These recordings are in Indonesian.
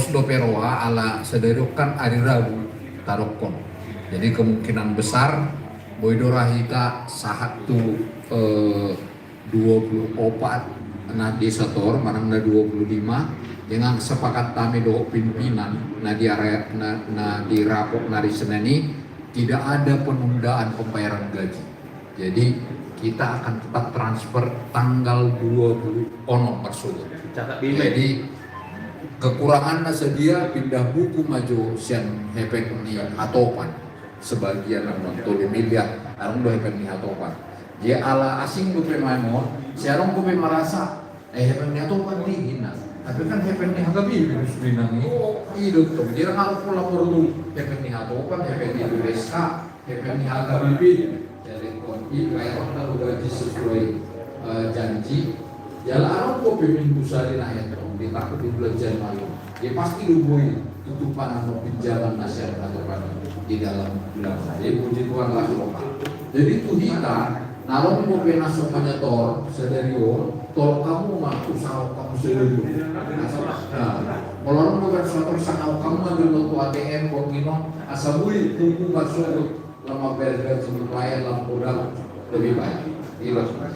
pos do peroa ala sederukan hari Rabu tarokon. Jadi kemungkinan besar boido rahika sahat tu 24 na di setor manang na 25 dengan sepakat kami do pimpinan na di area na di rapok nari seneni tidak ada penundaan pembayaran gaji. Jadi kita akan tetap transfer tanggal 20 ono tersebut. Jadi kekurangan sedia pindah buku maju sian hepek ni hatopan sebagian nonton miliar arung do hepek ni hatopan. Dia ala asing do pemain siarong do merasa hepek ni hatopan dingin. Tapi kan hepek ni hagabi virus binang itu tuh. Dia kalau pula perlu hepek ni hatopan hepek ni reska hepek ni hagabi. Jadi kayak orang gaji sesuai janji. Jalan orang kok peminggu sehari naik ditakut di bulan Januari. Dia pasti lubui tutupan atau pinjaman nasihat atau di dalam bulan. Jadi puji Tuhan lah lokal. Jadi itu kita naron mau pena sopanya tor sederio tor kamu mah usaha kamu sederio. Kalau mau bersuatu usaha kamu ambil waktu ATM kok gino asabui tunggu masuk lama berada sebelum layar lampu dalam lebih baik.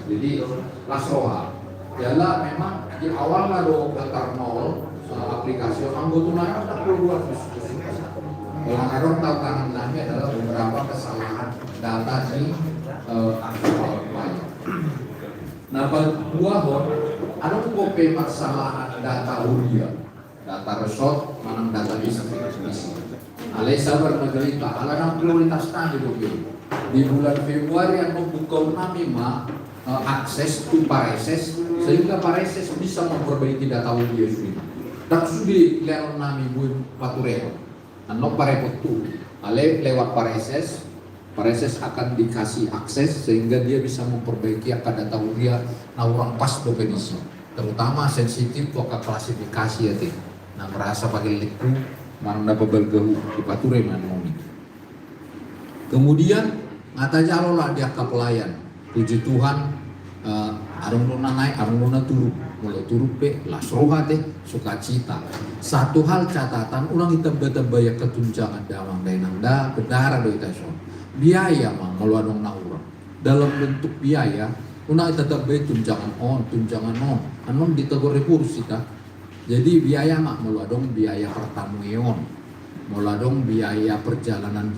Jadi lasroha. Jala memang di awal ada daftar nol aplikasi orang tunai tak perlu buat diskusi. Yang orang tahu kanan kami adalah beberapa kesalahan data di akun lain. Nah, buah hon, ada kopi masalah data huria, data resort, mana data bisa bisa. Alai sabar majalita, ala nang prioritas tadi di bulan Februari yang membuka kami akses to Pareses sehingga Pareses bisa memperbaiki data audio ini. Tak sudah lewat nami buat paturero. Ano parepot tu, ale lewat Pareses akan dikasih akses sehingga dia bisa memperbaiki akan data audio na orang pas do penisi. Terutama sensitif ke klasifikasi ya teh. Nah merasa pakai lekku mana dapat bergehu di pature mana mau. Kemudian ngata jalo lah dia ke pelayan. Puji Tuhan, arung luna naik, arung luna turun, mulai turun pe, lasroha teh, sukacita. Satu hal catatan, ulang kita bayar ketunjangan damang dainangda, bedara do ita so. Biaya mah kalau adong naurang. Dalam bentuk biaya, ulang kita bayar tunjangan on, anon ditegur repursi ta. Jadi biaya mah kalau adong biaya pertamueon, kalau adong biaya perjalanan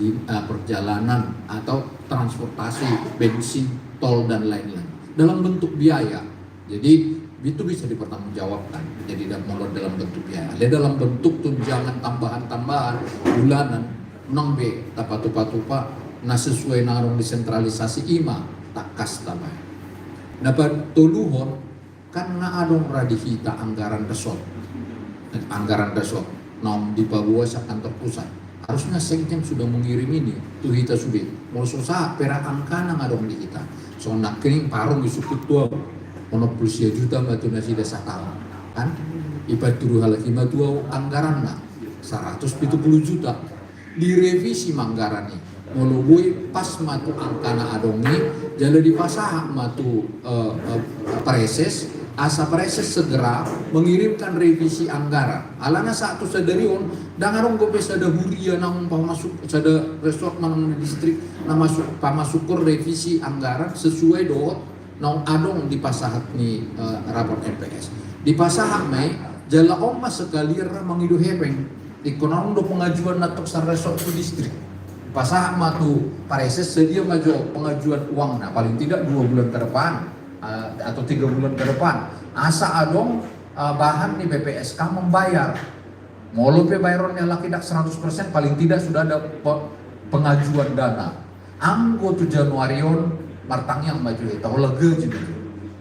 atau transportasi, bensin, tol dan lain-lain dalam bentuk biaya. Jadi itu bisa dipertanggungjawabkan. Jadi mulai dalam bentuk biaya. Ada dalam bentuk tunjangan tambahan bulanan nong be tupa nah sesuai narung desentralisasi ima tak kas tambah. Dapat tuluhon karena adong radihita anggaran desot nom di Papua kantor pusat. Harusnya sekjen sudah mengirim ini tuh kita sudah mau susah perakan kanang adong di kita so nak kering parung disukut tua ono puluh juta batu nasi desa kalah kan ibarat turu halaki tua anggaran nak 170 juta direvisi manggaran ini ngelubui pas matu angkana adongi jadi dipasah matu Pareses asa Pareses segera mengirimkan revisi anggaran. Alana satu sadarion dangarong gope sada huria nang pamasuk sada resort manang distrik na masuk pamasukur revisi anggaran sesuai do nang adong dipasahat ni rapor MPS. Dipasahat mai jala oma sekali mangidu hepeng ikonong do pengajuan natok sa resort tu distrik. Pasahat matu Pareses sedia maju pengajuan uang nah paling tidak 2 bulan ke depan atau 3 bulan ke depan asa adong bahan di BPSK membayar molo pe bayarannya laki dak 100% paling tidak sudah ada pengajuan dana anggo tu Januarion martang yang maju itu lega juga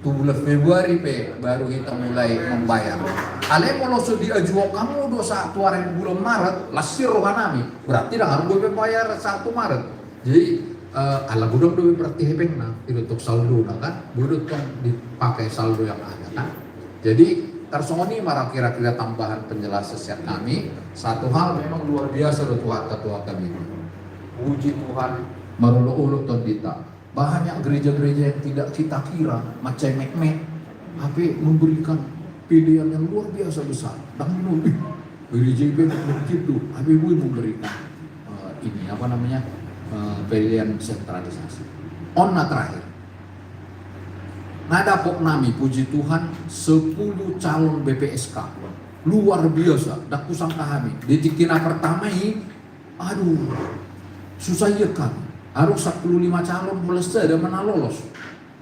tu bulan Februari pe baru kita mulai membayar ale molo so diajuo kamu do saat tuare bulan Maret lasir rohanami berarti dah harus gue bayar 1 Maret jadi ala budok doi berarti hepeng na untuk saldo na kan budok kan dipakai saldo yang ada kan jadi tersongoni marah kira-kira tambahan penjelasan kami satu hal memang luar biasa do Tuhan ketua kami puji Tuhan marulu-ulu tondita banyak gereja-gereja yang tidak kita kira macam mek tapi memberikan pilihan yang luar biasa besar dan BDJB begitu, HBBU memberikan ini apa namanya pilihan sentralisasi. Onna terakhir, nada pok nami puji Tuhan 10 calon BPSK luar biasa. Dak kusangka kami detikina pertama ini, aduh susah ya kan. Harus 15 calon boleh saja mana lolos.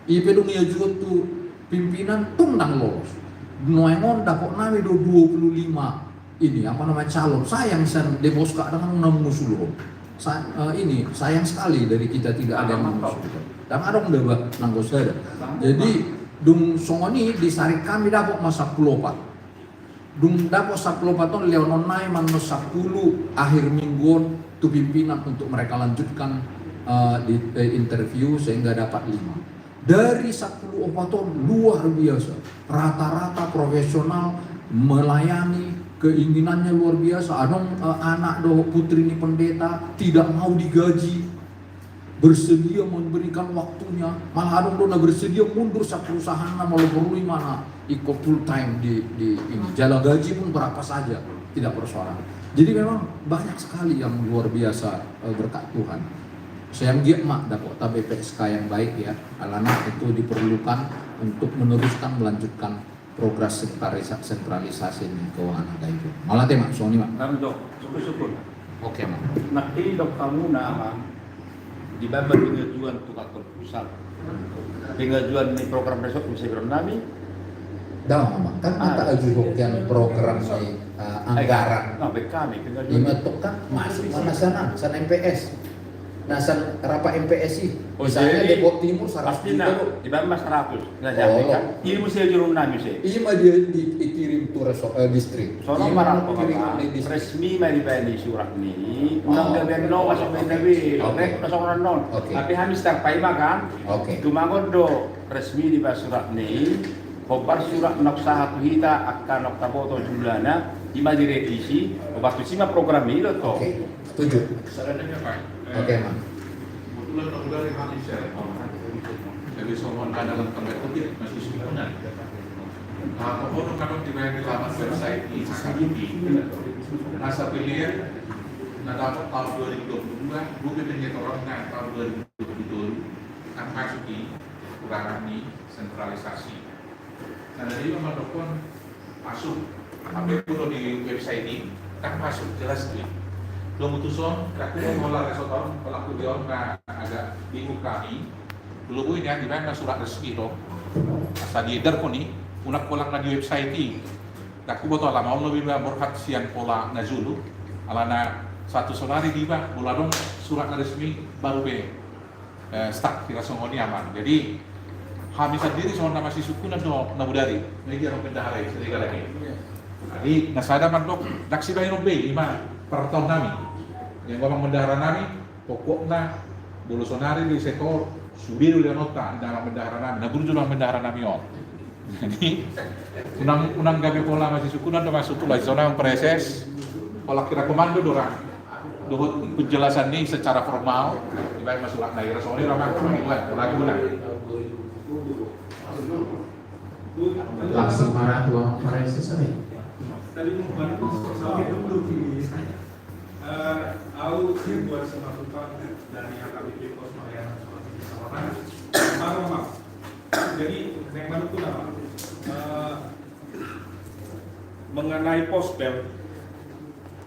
Ipe dunia juga tuh pimpinan tundang lolos. Noengon dapok nami 25 ini apa namanya calon. Sayang sen demoska dengan namusulo. Ini sayang sekali dari kita tidak ada yang namusulo. Dan ada udah nanggos ada. Jadi dung songoni disari kami dapok masa pulopat. Dung dapok 10 ton leononai manos 10 akhir mingguan tu pimpinan untuk mereka lanjutkan di interview sehingga dapat 5. Dari 10 opaton luar biasa, rata-rata profesional, melayani, keinginannya luar biasa. Adong anak doh putri ini pendeta tidak mau digaji, bersedia memberikan waktunya, malah adong dona bersedia mundur sa perusahaan mau perlu mana ikut full time di ini. Jala gaji pun berapa saja, tidak persoalan. Jadi memang banyak sekali yang luar biasa berkat Tuhan. Saya mak dapat BPSK yang baik ya, alana itu diperlukan untuk meneruskan melanjutkan progres sentralisasi keuangan negara itu. Malah tema Sony mak. Kami dok, syukur. Oke mak. Nah ini dok kamu nama di bawah pengajuan tukar pusat, pengajuan ini program besok bisa nami. Dah mak, kan kita ajukan yang program ini anggaran. Nah kami pengajuan. Lima kan masuk mana sana MPS. Nah, rapat MPSI, misalnya di Bawah Timur 100 pasti juta di bawah 100, nggak jadi kan? Ini mesti jurung nami sih. Iya mah dia dikirim tuh distrik. Soalnya marah resmi mari bani surat ini, undang gaben no masuk BNB, oke, masuk non. Tapi kami start pai makan. Oke. Cuma kodo resmi di bawah surat ini, kobar surat nok sahab kita akan nok taboto julana, ima direvisi, waktu sima program ini loh. Oke, setuju. Sarannya Pak. Oke, Mak. Kebetulan dari Malaysia, jadi someone dalam tanda kutip masih sempurna. Pokoknya kalau dibayar di laman website ini sangat tinggi. Nasa pilihan, nah dapat tahun 2022, bukan penyetoran tahun 2022 akan masuk di kurang ini sentralisasi. Nah dari memang masuk, apa itu di website ini kan masuk jelas tuh. Kemutusan, aku mau resotor pelaku dia agak bingung kami. Dulu ini di mana surat resmi toh, asal diedar ko ni, unak polang na di website ini. Aku betul lah mau lebih berhak siang pola nazulu, alana satu sonari di bawah, bola dong surat resmi baru be start kita songoni aman. Jadi kami sendiri soal nama si suku nado nabudari, mereka orang pendahara sedikit lagi. Jadi nasada mandok daksi bayi nombe lima per tahun kami. Yang ngomong bendahara nami, pokoknya bulu sonari di sektor subiru dan nota dalam bendahara nami. Nah guru juga bendahara nami on. Jadi unang gabi pola masih suku dan masuk tuh lagi zona yang proses. Kalau kira komando dorang, dohut penjelasan ini secara formal. Dibayar masuk lak naik resoni ramah panggilan lagi benar. Langsung marah tuh selesai. Tadi itu belum ditanya. Aku buat masukan dari yang kami pos pelayanan sama Maaf. Jadi yang baru itu apa? Mengenai pospel,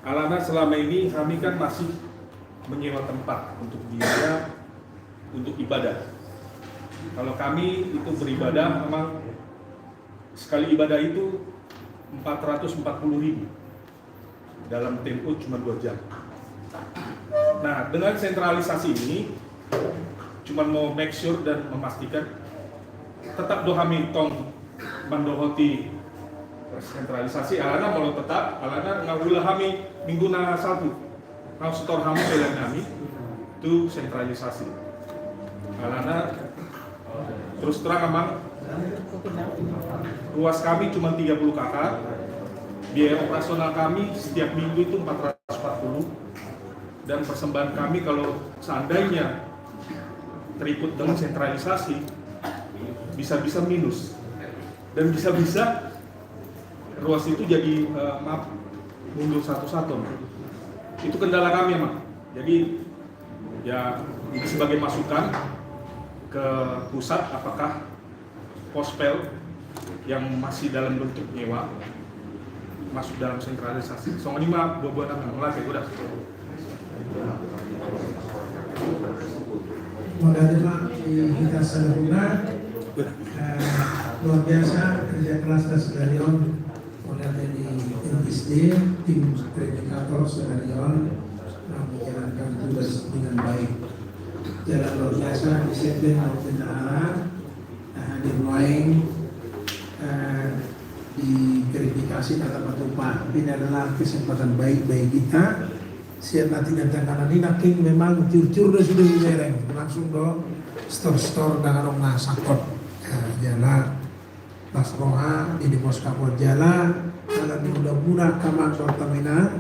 alana selama ini kami kan masih menyewa tempat untuk biaya untuk ibadah. Kalau kami itu beribadah memang sekali ibadah itu 440.000 dalam tempo cuma 2 jam. Nah, dengan sentralisasi ini cuma mau make sure dan memastikan tetap dohami tong mandohoti sentralisasi alana mau tetap alana ngawula kami minggu na 1 ngau setor kami pelan kami itu sentralisasi alana terus terang emang ruas kami cuma 30 kakak. Biaya operasional kami setiap minggu itu 440 dan persembahan kami kalau seandainya terikut dengan sentralisasi bisa-bisa minus dan bisa-bisa ruas itu jadi mundur satu-satu. Itu kendala kami, Mak. Jadi ya ini sebagai masukan ke pusat, apakah pospel yang masih dalam bentuk nyewa masuk dalam sentralisasi. Soalnya ini mah buat apa lagi udah. Modalnya kita sempurna, luar biasa kerja keras dan Sudarion, modalnya di NPSD, tim predikator Sudarion menjalankan tugas dengan baik. Jalan luar biasa, disiplin maupun arah, dimulai diverifikasi kata Pak. Ini adalah kesempatan baik bagi kita. Siap nanti datang kanan ini naking memang curcur sudah dilereng langsung do store dengan orang nasakot jala pas roha di pos kapol jala kalau di mudah kamar Pertamina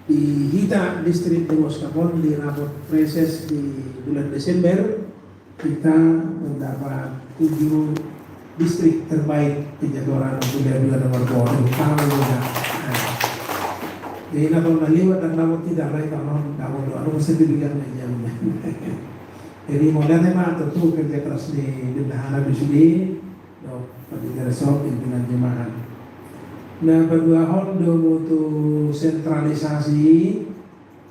di Hita distrik di pos kapol di rapot preses di bulan Desember kita mendapat 7 distrik terbaik penjatuhan budaya nomor 2 jadi kalau naliwat dan namun tidak lain kalau namun sedemikian aja. Jadi modalnya mah tentu kerja keras di bendahara di sini, pada resort pimpinan jemaat. Nah berdua hal mutu sentralisasi,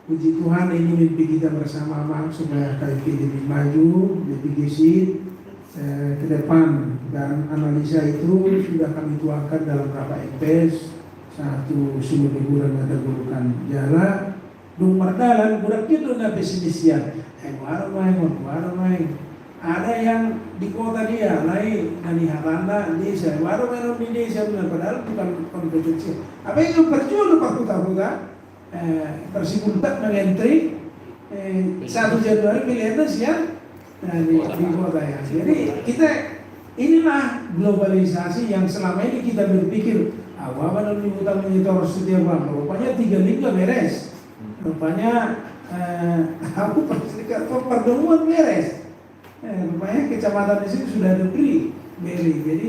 puji Tuhan ini mimpi kita bersama supaya KIP lebih maju, lebih gesit ke depan dan analisa itu sudah kami tuangkan dalam rapat MPS. Satu sumber liburan ada gurukan jalan dung mardalan budak itu nggak pesimisnya warung ada yang di kota dia lain dari Haranda desa warung di desa padahal bukan kompetensi apa itu perjuangan pak kota bersikutat mengentri 1 Januari pilihannya siang di kota ya jadi kita inilah globalisasi yang selama ini kita berpikir awal di hutan monitor setiap bang, rupanya 3 minggu beres, rupanya aku pertemuan beres, rupanya kecamatan di sini sudah negeri, jadi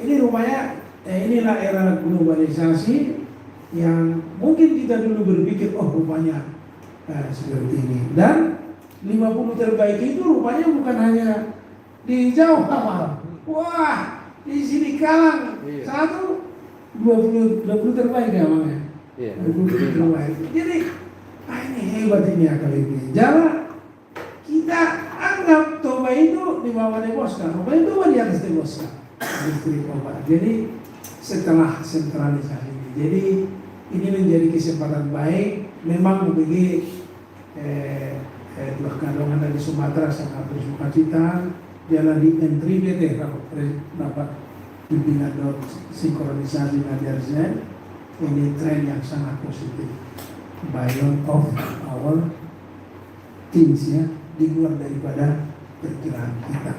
ini rupanya inilah era globalisasi yang mungkin kita dulu berpikir rupanya seperti ini dan 50 terbaik itu rupanya bukan hanya di Jawa, wah di sini Kalang satu 20 terbaik ya Bang ya? Iya. 20 terbaik. Jadi, ini hebat ini akal ini. Jangan kita anggap Toba itu di bawah Deboska. Toba itu di atas Deboska. Jadi, setelah sentralisasi ini. Jadi, ini menjadi kesempatan baik. Memang bagi berkandungan dari Sumatera sangat bersuka cita. Jalan di entry BT dapat pimpinan sinkronisasi Nadir Z ini tren yang sangat positif beyond of our teams ya di luar daripada perkiraan kita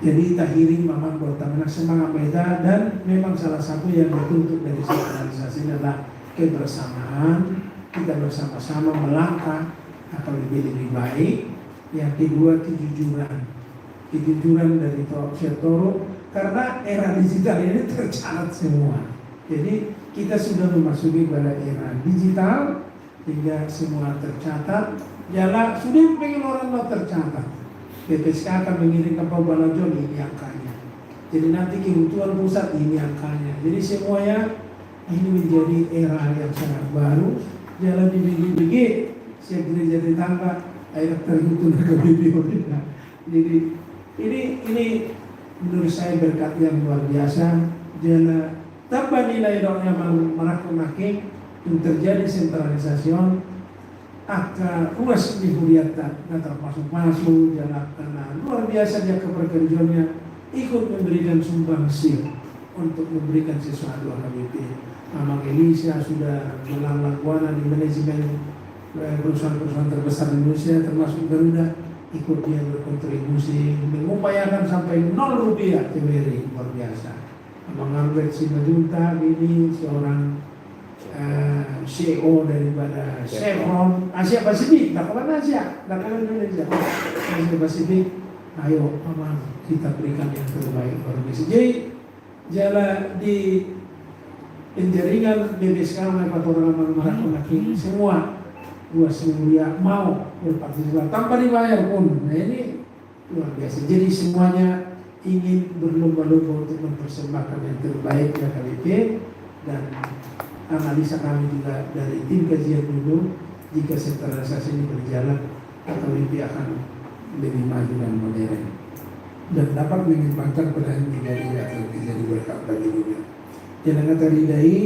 jadi tahiring memang bertamina semangat beda dan memang salah satu yang dituntut dari sinkronisasi adalah kebersamaan kita bersama-sama melangkah akan lebih baik yang kedua kejujuran dari Toro karena era digital ini tercatat semua. Jadi kita sudah memasuki pada era digital hingga semua tercatat. Jala sudah pengen orang lo tercatat. BPSK akan mengirim ke Balajon ini angkanya. Jadi nanti kebutuhan pusat ini angkanya. Jadi semuanya ini menjadi era yang sangat baru. Jalan di BG siap gereja tetangga air terhitung ke BB. Jadi ini menurut saya berkat yang luar biasa. Jana tanpa nilai doanya menakut-nakut yang terjadi sentralisasi akan luas di Huriata nggak termasuk jalan karena luar biasa dia keperkerjaannya ikut memberikan sumbangsi untuk memberikan sesuatu HBP. Mamang Elisa sudah melanglang buana di manajemen perusahaan-perusahaan terbesar di Indonesia termasuk Garuda ikut dia berkontribusi mengupayakan sampai 0 rupiah TBRI luar biasa. Abang Albert Simanjunta ini seorang CEO daripada Chevron Asia Pasifik, kapan Asia, kapan Indonesia, Asia Pasifik. Ayo, Abang kita berikan yang terbaik luar biasa. Jadi jalan di penjaringan BPSK Patorang Marakunaki semua dua semulia mau berpartisipasi tanpa dibayar pun. Nah ini luar biasa. Jadi semuanya ingin berlomba-lomba untuk mempersembahkan yang terbaik ya KBP, dan analisa kami juga dari tim kajian dulu, jika sentralisasi ini berjalan KBP akan lebih maju dan modern dan dapat mengembangkan peran negara atau menjadi berkah bagi dunia. Jangan tadi dari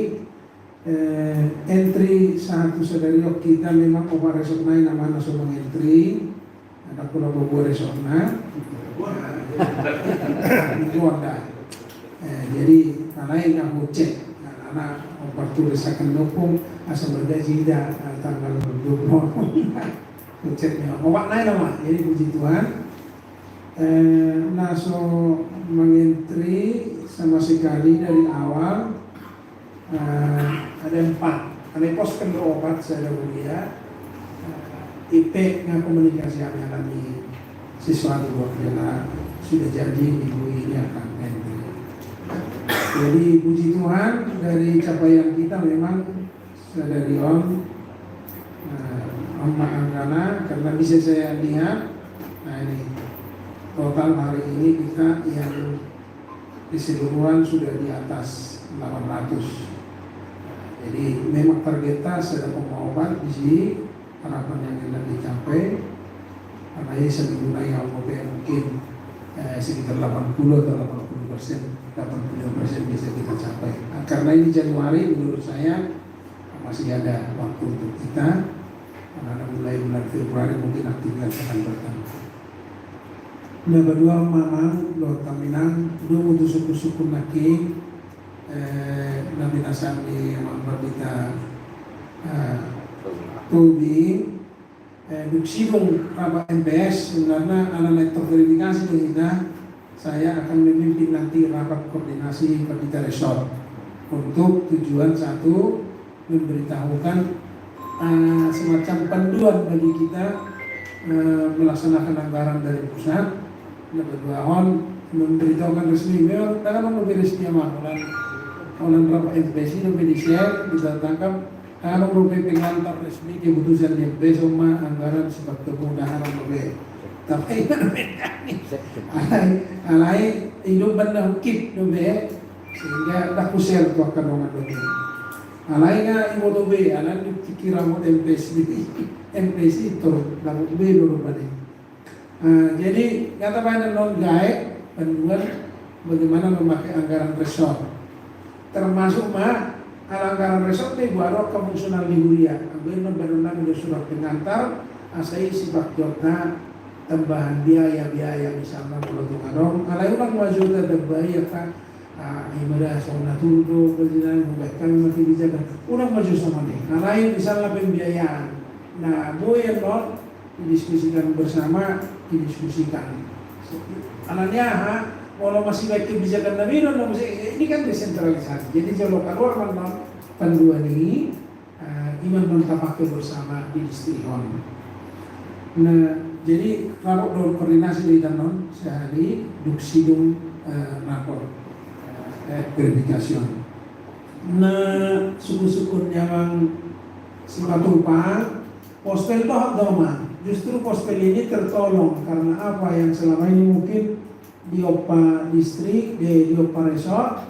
entry satu saudara kita memang operasi nama naso mengentry ada pulau bawa resona itu ada. Jadi karena yang aku cek anak waktu desakan dukung asal bergaji dah tanggal 20 ceknya obat lain nama. Jadi puji Tuhan naso mengentry sama sekali dari awal ada 4. Ada pos obat saya mulia IP komunikasi yang alami sesuatu karena sudah jadi minggu ini akan entry. Jadi puji Tuhan dari capaian kita memang dari Om Anggana karena bisa saya lihat. Nah ini total hari ini kita yang keseluruhan sudah di atas 800. Jadi memang target kita sedang pengobatan di sini, harapan yang hendak dicapai karena ini seminggu yang mungkin sekitar 80 atau 80%, 80% bisa kita capai. Nah, karena ini Januari menurut saya masih ada waktu untuk kita. Karena mulai bulan Februari mungkin aktivitas akan bertambah. Nah, berdua mamang, dua taminang, dua untuk suku-suku naki, nabi nasam di berbita tubi, duksidung raba MPS, sebenarnya anak terverifikasi dengan saya akan memimpin nanti rapat koordinasi berbita resort untuk tujuan satu memberitahukan semacam panduan bagi kita melaksanakan anggaran dari pusat. Kedua memberitahukan resmi memang tangan resmi amalan orang rapat MPS ini share kita tangkap tangan rupiah pengantar resmi keputusan yang besok mah anggaran sebab kemudahan rupiah tapi alai hidup benda hukip rupiah sehingga tak kusel tuh akan orang rupiah alai nga imoto be alan dipikir ramot MPS itu ramot be dulu balik. Jadi kata banyak non gaib panduan bagaimana memakai anggaran resort, termasuk anggaran resort ini baru fungsional di Huria. Ambil benar-benar menjadi surat pengantar, asai sifat jodna tambahan biaya misalnya kalau tungarong, kalau orang wajib ada biaya kan, ibadah sauna turdo berjalan membaikkan mati dijaga, orang maju sama nih. Kalau misalnya pembiayaan, nah boleh non didiskusikan bersama, didiskusikan. Anaknya, kalau masih baik kebijakan Nabi, ini kan desentralisasi. Jadi kalau keluar panduan ini, iman kita pakai bersama di Istrihon. Nah, jadi kalau koordinasi di Danon sehari duksidung rapor verifikasi. Nah, suku-suku yang Simatupang postel toh doma. Justru postel ini tertolong karena apa yang selama ini mungkin di Opa distrik, di Opa resort,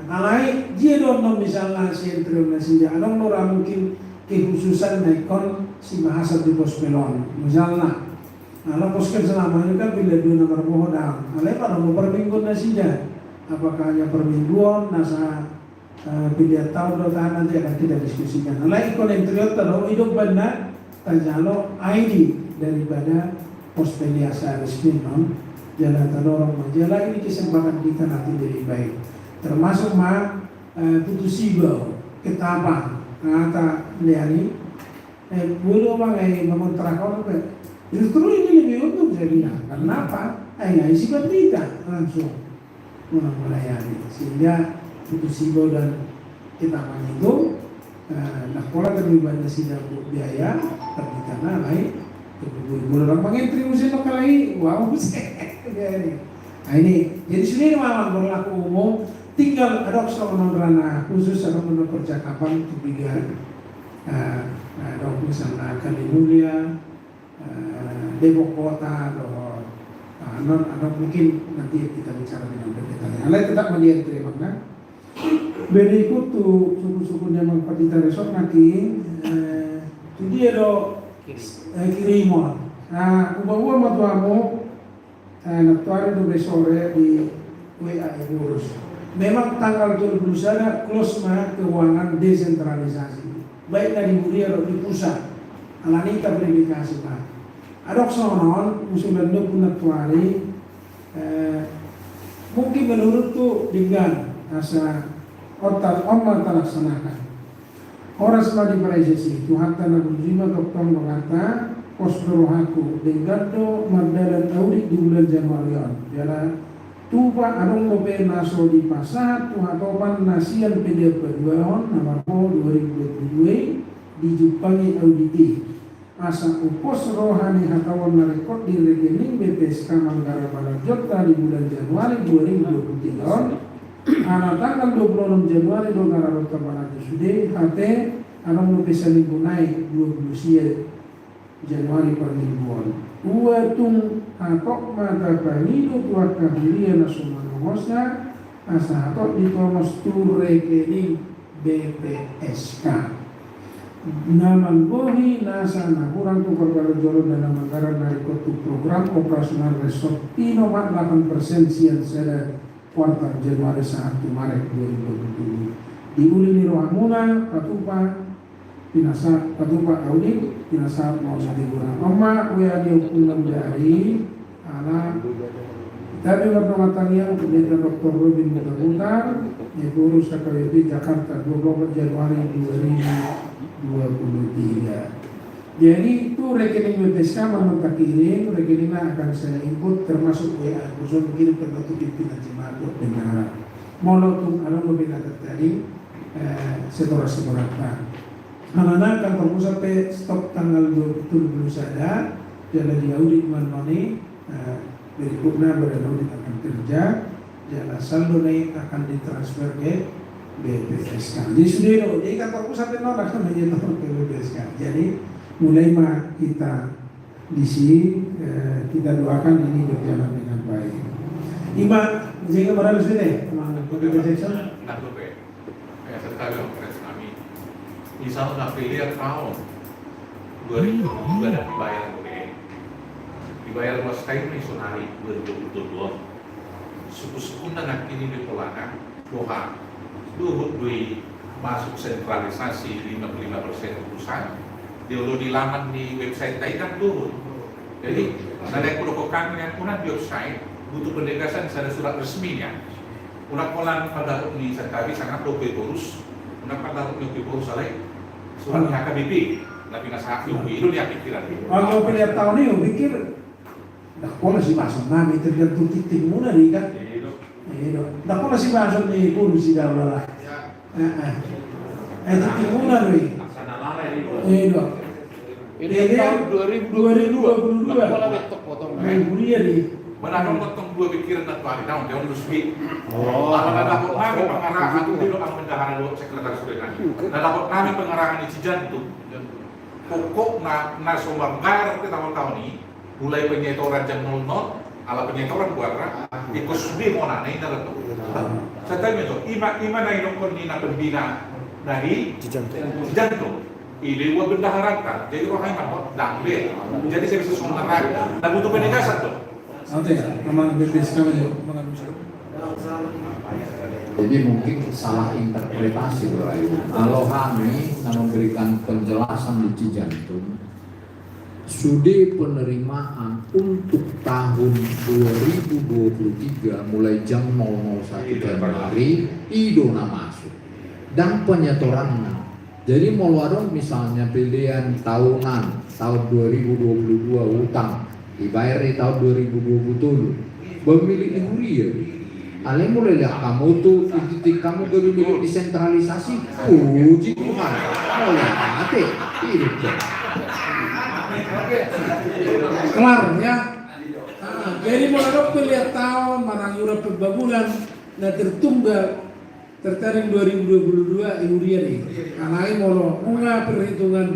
alai dia doang misalnya sentrum nasi jangan orang mungkin kekhususan naikon si mahasab di pospelon misalnya. Kalau pospel selama ini kan bila dua nomor bohodang, alai pada mau permingguan nasi dah, apakah hanya permingguan nasa bila tahun atau tahun nanti akan kita diskusikan. Alai ikon interior terlalu hidup benar. Tajalo ID daripada pospeliasa resmi non jalan tadorong majalah ini kesempatan kita nanti lebih baik termasuk putusigo ketapang ngata liani bulu mangai mengontrakon justru ini lebih untung saya bilang karena apa? Isi kita langsung melayani sehingga putusigo dan ketapang itu nah pola terlibatnya sidang biaya terbicara lain orang pengentri musim kali wow nah ini jadi sendiri malah berlaku umum tinggal ada soal ranah khusus ada percakapan ketiga ada misalnya Kali Mulia, Depok Kota atau ada mungkin nanti kita bicara dengan detailnya. Lain tetap melihat terima kasih. Berikut tuh suku-suku yang mempatita resort nanti dia do kirimon. Nah, ubawa matuamu natuari do besore di WA urus. Memang tanggal 21 close mah keuangan desentralisasi. Baik dari Mulia atau di pusat. Alanita verifikasi pak. Adok sonon usulan do punatuari mungkin menurut tuh dengan asa otak omma terlaksanakan. Orang semua di presisi Tuhan tanah berjima dokter berkata pos berohaku dengan do mardalan audit di bulan Januari jalan tuba adong mope naso di pasar tuha topan nasian PDF perjuangan nomor 2022 dijumpai auditi asa upos rohani hatawan merekod di rekening BPSK Manggarai Balajota di bulan Januari 2023 anak tanggal 26 Januari Dongara Rota Balajota HT adong mope saling naik 20 Januari permingguan tung atok mata panido tuak kahilia nasumanongosna asa atok ditomos tu rekening BPSK naman bohi nasa nakurang tu Kalbalajolo dan Manggarai narikot tu program operasional resort inomat 8% sian sada kuartal Januari 1 Maret 2020 diuli ni rohamuna patupa pinasa patupa audit pinasa mau sati kurang oma wea dia hukum dari ala tapi berpengetahuan pendeta Dr. Robin Mutar yang guru Sakarya Jakarta 24 Januari 2023. Jadi itu rekening BPSK meminta kirim, rekeningnya akan saya input termasuk WA khusus kirim terbantu pimpinan jemaat dengan monotum ada mobil tadi setoran-setoran. Anak-anak kantor pusat stop tanggal 27 saja jalan di audit money berikutnya badan audit akan kerja jalan saldo naik akan ditransfer ke BPSK. Jadi sudah di kantor pusat itu akan menyetor ke BPSK. Jadi mulai mah kita di sini kita doakan ini berjalan dengan baik. Ima jika berada di sini, BPSK. Misalnya Aprilia tahun 2022 dan dibayar mas kain misionari 2022 suku-suku dengan kini di Polana doha duit masuk sentralisasi 55% perusahaan dia udah dilaman di website tadi kan turun jadi ada provokan yang punah di website butuh pendegasan ada surat resminya unak kolan pada ini sekali sangat dope terus unak pada dope terus saleh surat HKBP, tapi nggak saat itu dia pikiran. Kalau pilih tahun ini, pikir, dah kalau si masuk nami tergantung titik mana nih kan? Dah kalau si masuk nih pun si dah lah. Titik mana nih? Ini tahun 2022. Kuliah nih. Mana kan potong dua pikiran atau hari tahun dia harus sweet. Apa dapat kami pengarahan itu di doang bendahara do sekretaris dewan. Dapat kami pengarahan di Cijantung. Pokok na Manggarai tahun ini mulai penyetoran jam 00 ala penyetoran buara ikut sudi mau nane dalam tu. Setelah itu ima naik nongkon di pembina dari Cijantung. Ini buat bendahara kan. Jadi rohai mana dambe. Jadi saya bisa sementara. Dan butuh penegasan tu. Oke, memang BPSK mengandung. Jadi mungkin salah interpretasi kalau kami memberikan penjelasan di Cijantung sudah penerimaan untuk tahun 2023 mulai jam 001 Januari idona masuk dan penyetorannya. Jadi mau misalnya pilihan tahunan tahun 2022 utang dibayar di tahun 2020 pemilik Mulia ale mulai lihat kamu tuh titik kamu dulu desentralisasi puji Tuhan mulai mati hidup Kelar ya. Jadi mulai lihat tahun marang yura perbabulan na tertunggal tertarik 2022 Yuria nih. Alai mau unga perhitungan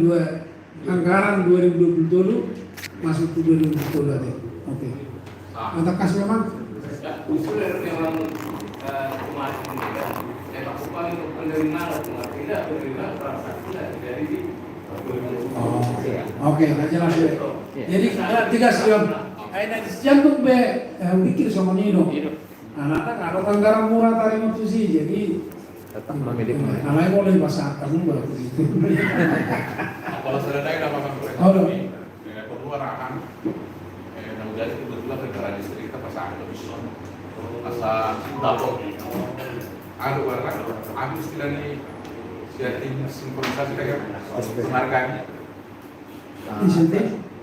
anggaran 2020 masuk ke 2020 tadi. Oke. Ada kas memang? Usul memang kemarin ini kan, yang aku paling penerimaan tidak penerimaan transaksi dari Oke, nggak jelas ya. Jadi tiga siap. Aina jantung be mikir sama Nino. Anak-anak ada anggaran murah tadi waktu sih, jadi tetap memilih. Alai boleh pasar kamu baru begitu. Kalau seandainya ada apa-apa perlu arahan, kemudian kebetulan negara listrik kita pasang lebih masa dapur. Ada warna, ada istilahnya siatin sinkronisasi kayak penghargaan.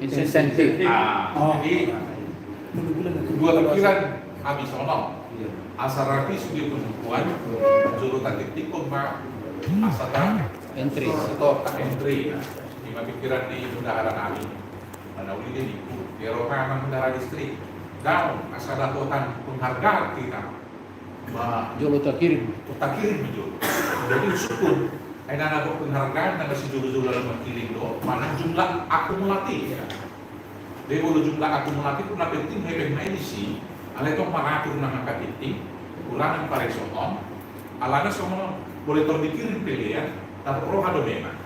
Insentif. Jadi dua pikiran kami sono. Asal rapi sudah perempuan, jurutan titik koma asal Entry. atau entry. Lima pikiran di bendahara kami. Mana uli ini, di Eropa bendahara listrik. Down asal dapatan penghargaan kita. Jolo tak kirim. Tak kirim itu. Jadi sukun. Ada anak penghargaan dan si juru-juru dalam kirim do. Mana jumlah akumulatif. Dia boleh jumlah akumulatif pun penting hebeng edisi. Alai tong mengatur nang angka titik, ulangan paresonom, alana semua boleh terdikirim pilihan, tapi pro ada memang.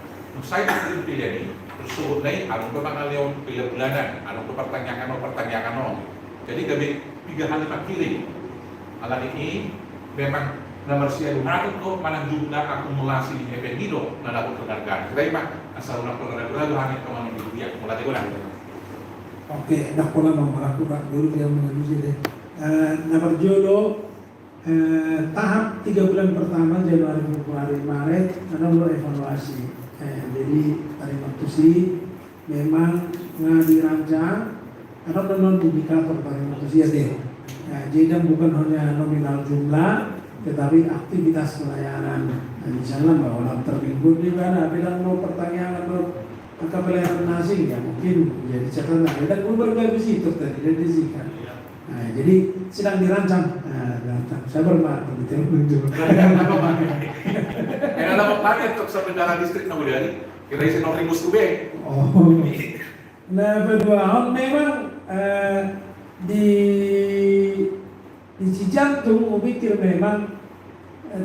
Saya dikirim pilihan ini, terus suruh naik, anu ke pangalion pilihan bulanan, anu ke pertanyaan. Jadi kami 3 kali kirim. Alat ini memang nomor siapa itu mana jumlah akumulasi di hebeng itu, nada penghargaan. Kita imak asal ulang penghargaan hanya kemana dia akumulasi ulang. Oke, dah pola melakukan dulu yang mengajukan deh. Nomor jodoh tahap 3 bulan pertama Januari, Februari, Maret ada evaluasi. Jadi dari waktu sih memang dirancang ada non indikator dari waktu sih deh. Jadi bukan hanya nominal jumlah, tetapi aktivitas pelayanan. Misalnya bahwa terminggu di mana bilang mau pertanyaan maka pelayanan asing ya mungkin jadi catatan dan berbagai situ tadi didesikan. Nah, jadi sedang dirancang. Saya bermakna betul betul. Ada mau pakai untuk sementara distrik namun dari kira isi norimus ube. Oh. Nah, kedua memang di Cijantung pikir memang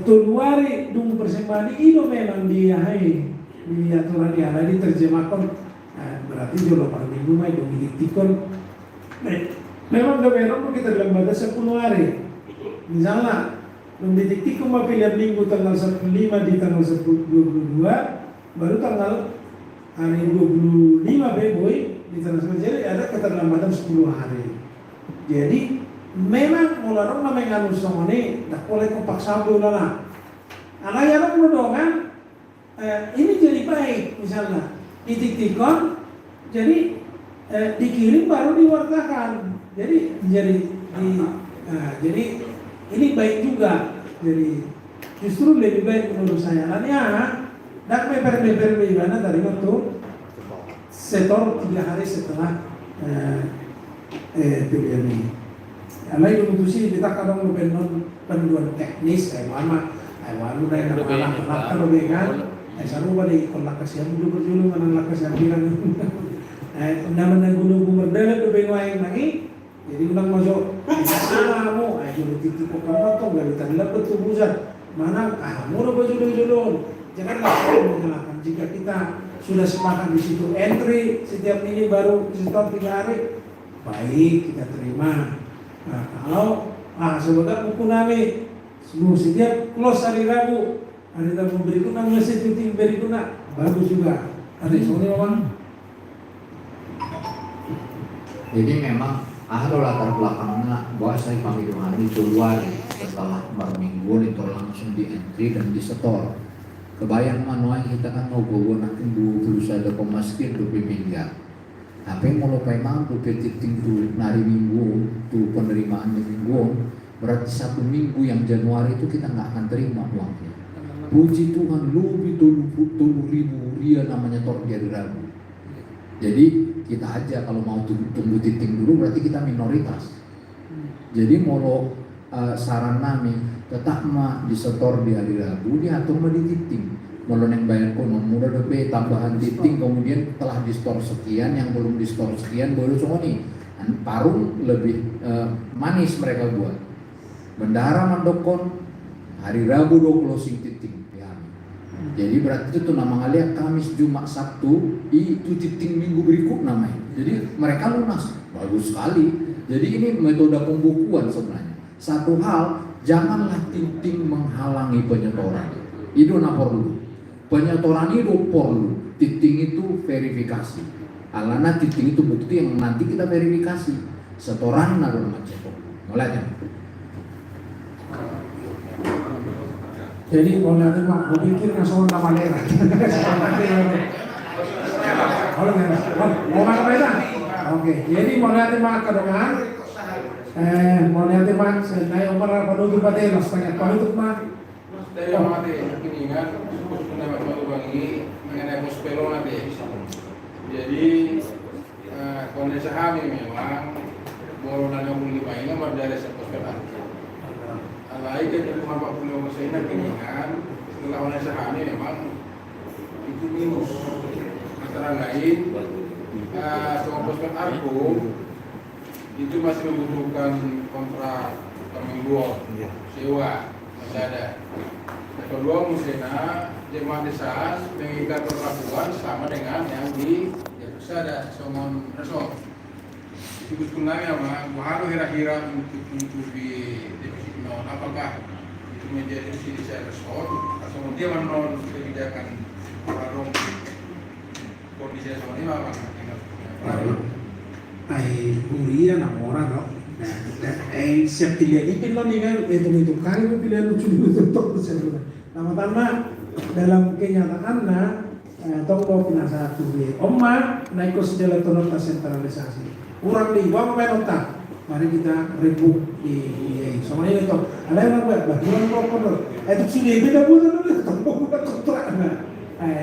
Januari dung persembahan itu memang diahai di aturan yang ada diterjemahkan. Berarti jodoh per minggu mai dong diktikon. Memang gubernur kita dalam batas 10 hari. Misalnya mendidiktik pilihan minggu tanggal 5 di tanggal 22, baru tanggal hari 25 Februari di tanggal 10, jadi ada keterlambatan 10 hari. Jadi memang mularong namanya anu ini tak boleh kepaksa dulu lah. Anak yang menodongan ini jadi baik misalnya ditiktikon, jadi dikirim baru diwartakan. Jadi jadi ini baik juga. Jadi justru lebih baik menurut saya. Dan meper bagaimana dari waktu setor 3 hari setelah pilihan ini. Alai memutusi kita kadang membentuk panduan teknis kayak mana, lu naik nak lebih kan. Saru balik kolak kasihan dulu berjulu mana lakas yang bilang. Nama gunung Bumerdele lebih wae lagi. Jadi ulang masuk. Kamu, jadi titik kamu tuh nggak ditanya betul busan. Mana? Murah berjulu-julu. Janganlah menyalahkan jika kita sudah sepakat di situ entry setiap ini baru setor 3 hari. Baik kita terima. Nah, kalau sebentar buku nami setiap close hari Rabu. Hari Rabu berikutnya masih titik berikutnya bagus juga. Ada soalnya memang. Jadi memang ada latar belakangnya bahwa saya panggil hari Januari setelah berminggu itu langsung di entry dan disetor. Kebayang manual kita kan mau gue nanti 21,2 miliar. Tapi mau lupa emang tuh titik tuh nari minggu tuh penerimaan di minggu berarti 1 minggu yang Januari itu kita nggak akan terima uangnya. Puji Tuhan lebih 20.000 dia namanya tor dari Rabu. Jadi kita aja kalau mau tunggu titik dulu berarti kita minoritas. Jadi mau saran nami tetap ma disetor di hari Rabu diatur ma di titing. Mulai yang bayar kono mudah DP tambahan titing, kemudian telah di store sekian, yang belum di store sekian baru semua nih. Parung lebih manis mereka buat. Bendahara mandokon hari Rabu do closing titing. Ya. Jadi berarti itu nama ngalia Kamis, Jumat, Sabtu itu titing minggu berikut namanya. Jadi mereka lunas. Bagus sekali. Jadi ini metode pembukuan sebenarnya. Satu hal, janganlah titing menghalangi penyetoran. Itu napor dulu. Penyetoran itu perlu, titing itu verifikasi. Alana titing itu bukti yang nanti kita verifikasi. Setoran naruh macet. Mulai kan? Jadi kalau nanti mak, gue pikir ngasih nama daerah. Kalau nggak, mau makan apa? Oke, jadi mau nanti mak kedongan. Mau nanti mak, saya umur apa dulu berarti lah setengah tahun itu mak. Dari yang mati, ini kan, khusus pendapat Pak Bangi mengenai Muspelo nanti. Jadi kondisi kami memang Boronan yang mulai mainnya berdari sepospel arti. Alai ke cuma 40 mesin kini kan, setelah kondisi kami memang itu minus. Antara lain, sama pospel arko itu masih membutuhkan kontrak per minggu sewa masih ada. Yang kedua musena jemaah desa mengikat perlakuan sama dengan yang di desa ada somon resort. Itu sebenarnya mahal kira-kira untuk di defisit non apakah itu menjadi di desa resort atau dia menon kebijakan warung kondisi resort ini apa? Buria orang dong. Siap pilihan ini lo nih kan itu kali pilihan lucu untuk sebenarnya. Pertama dalam kenyataan tong mau pindah satu dia. Oma naik ke segala tonton sentralisasi. Kurang di bawah penota. Mari kita rebut di soalnya itu ada yang buat bulan rokok. Itu sudah beda bulan kontrak.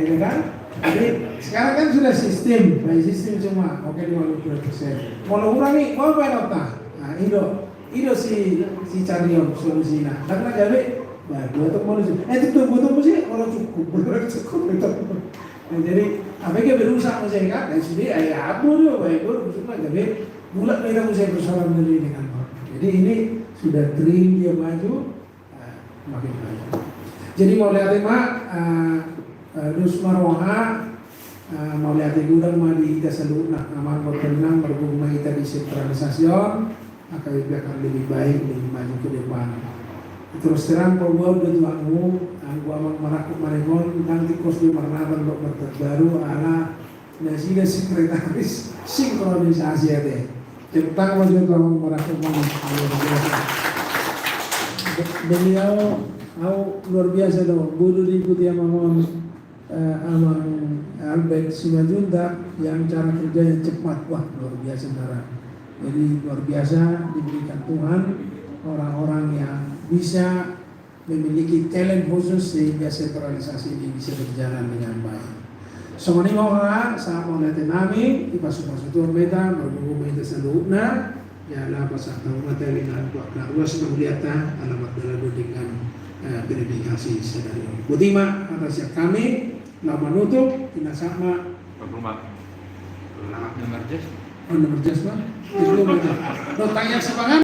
Itu kan. Jadi sekarang kan sudah sistem semua. Oke 50%. Kalau kurang nih mau penota. Nah, itu si Carion solusinya. Karena jadi baru atau manusia. Itu tunggu sih orang cukup itu. Nah, jadi apa yang berusaha saya kan? Dari sini ayah abu dia baik maksudnya jadi bulat mereka saya persoalan dari ini kan. Jadi ini sudah trim dia maju, makin maju. Jadi mau lihat mak, dus marwaha mau lihat gudang mah di kita selalu nak aman bertenang berhubungan kita di sentralisasi. Akan lebih baik, lebih maju ke depan. Terus terang kalau gua udah tuamu, gua amang merakuk marekon nanti kos di marnaban dokter terbaru ala nasi sekretaris sinkronisasi ada. Tentang wajib amang merakuk marekon. Beliau luar biasa dong. Bulu diikuti amang Albert Simajuntak yang cara kerjanya cepat, wah luar biasa darah. Jadi luar biasa diberikan Tuhan orang-orang yang bisa memiliki talent khusus sehingga sentralisasi ini bisa berjalan dengan baik. Semua orang saat mau lihat nami di pasu-pasu Tuhan beta berhubungan itu seluruhnya ya lah pasal tahu materi dan buat ruas menglihatnya alamat dalam dengan verifikasi sedario. Butima atas yang kami lama nutup tidak sama. Nomor jas, Pak. Itu tanya semangat.